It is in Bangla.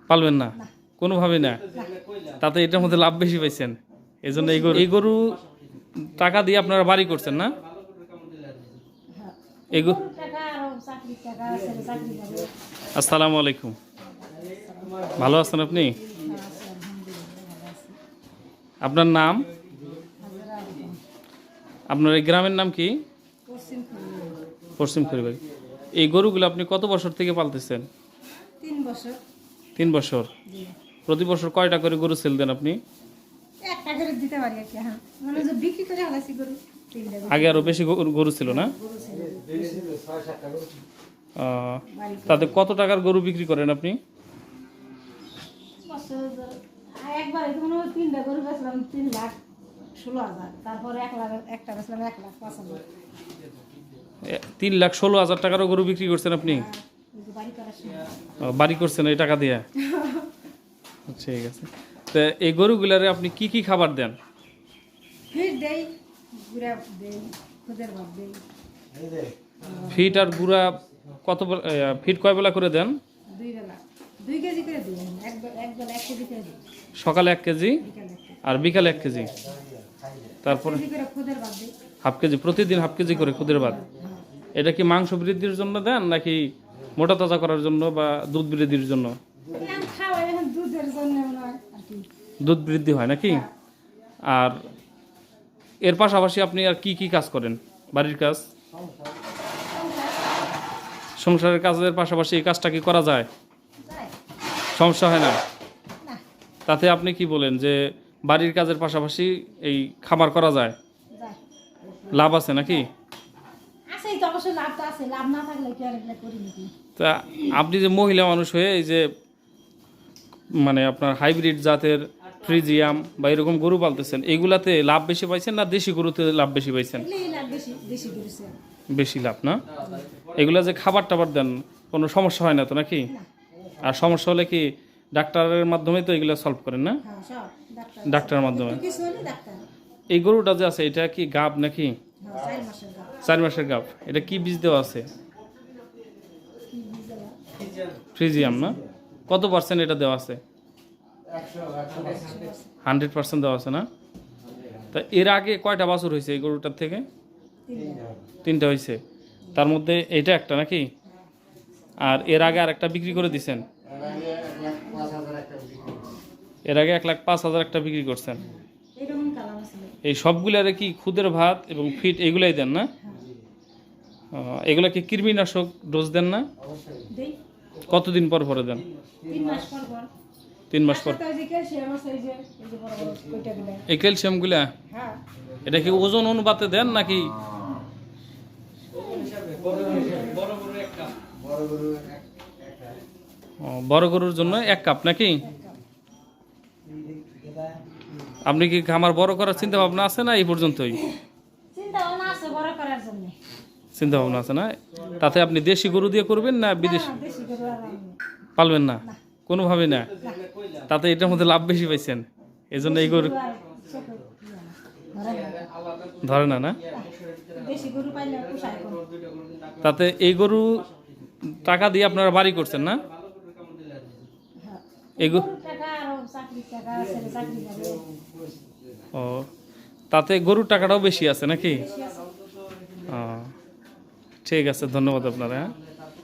পালবেন না কোনোভাবেই না। তাতে এটার মধ্যে লাভ বেশি পাইছেন, এই জন্য এই গরু টাকা দিয়ে আপনারা বাড়ি করছেন না? এই গরু আসসালামু আলাইকুম, ভালো আছেন আপনি? আপনার নাম? আপনার এই গ্রামের নাম কি? পশ্চিম খড়িবাড়ি। এই গরুগুলো আপনি কত বছর থেকে পালতেছেন? 3 বছর। 3 বছর। প্রতি বছর কয়টা করে গরু সেল দেন আপনি? একটা করে দিতে পারি আর কি। হ্যাঁ, মানে যে বিক্রি করে আলাসি গরু 3টা গরু। আগে আরো বেশি গরু ছিল না? তাতে কত টাকার গরু বিক্রি করেন আপনি? একবারে তো মনে হয় 3টা গরু বেচলাম 3,16,000, তারপরে 1 লাখ একটা বেচলাম 1,05,000। 3,16,000 টাকারও গরু বিক্রি করছেন আপনি? বাড়ি করছেন এই টাকা দিয়ে? ঠিক আছে। তো এই গরুগুলারে আপনি কি কি খাবার দেন? ফিট দেই, গুড়া দেই, খুদের ভাত দেই। ফিট আর গুঁড়া কত ফিট কয় বেলা করে দেন? 2 বেলা 2 কেজি করে দিই। এক বেলা 1 কেজি করে দিই। সকালে 1 কেজি আর বিকালে 1 কেজি, তারপরে খুদের ভাত দিই। হাফ কেজি, প্রতিদিন হাফ কেজি করে খুদের ভাত। এটা কি মাংস বৃদ্ধির জন্য দেন নাকি মোটা তাজা করার জন্য বা দুধ বৃদ্ধির জন্য? দুধ বৃদ্ধি হয় নাকি? আর এর পাশাপাশি আপনি আর কি কি কাজ করেন? বাড়ির কাজ, সংসারের কাজের পাশাপাশি এই কাজটা কি করা যায়? সমস্যা হয় না? তাতে আপনি কি বলেন যে বাড়ির কাজের পাশাপাশি এই খামার করা যায়, লাভ আছে নাকি? তা আপনি যে মহিলা মানুষ হয়ে এই যে মানে আপনার হাইব্রিড জাতের ফ্রিজিয়াম বা এরকম গরু পালতেছেন, এইগুলাতে লাভ বেশি পাইছেন না দেশি গরুতে লাভ বেশি পাইছেন? বেশি লাভ না? এগুলা যে খাবার টাবার দেন কোনো সমস্যা হয় না তো নাকি? আর সমস্যা হলে কি ডাক্তারের মাধ্যমে তো এগুলো সলভ করেন না? ডাক্তারের মাধ্যমে। এই গরুটা যে আছে এটা কি গাব নাকি? 4 মাসের গাব। এটা কি বীজ দেওয়া আছে? ফ্রিজিয়াম না? কত পার্সেন্ট এটা দেওয়া আছে? 100% দেওয়া আছে না? তা এর আগে কয়টা বাছুর হয়েছে এই গরুটার থেকে? 3টা হয়েছে, তার মধ্যে এটা একটা নাকি? আর এর আগে আর একটা বিক্রি করে দিছেন? এর আগে 1,05,000 একটা বিক্রি করছেন। এই সবগুলারে কি খুদের ভাত এবং ফিট এগুলাই দেন না? এগুলা কি কৃমিনাশক ডোজ দেন না? কতদিন পর পরে দেন? 3 মাস পর। এই ক্যালসিয়ামগুলা এটা কি ওজন অনুপাতে দেন নাকি? বড় গরুর জন্য 1 কাপ নাকি? আপনি কি খামার বড় করার চিন্তা ভাবনা আছে না এই পর্যন্তই? চিন্তা ভাবনা আছে না? তাতে আপনি দেশি গরু দিয়ে করবেন না বিদেশি? পালবেন না কোনোভাবেই না। তাতে এটার মধ্যে লাভ বেশি পাইছেন, এই জন্য এই গরু ধরে না না? তাতে এই গরু টাকা দিয়ে আপনারা বাড়ি করছেন না? ও, তাতে গরুর টাকাটাও বেশি আছে নাকি? ঠিক আছে, ধন্যবাদ আপনারা।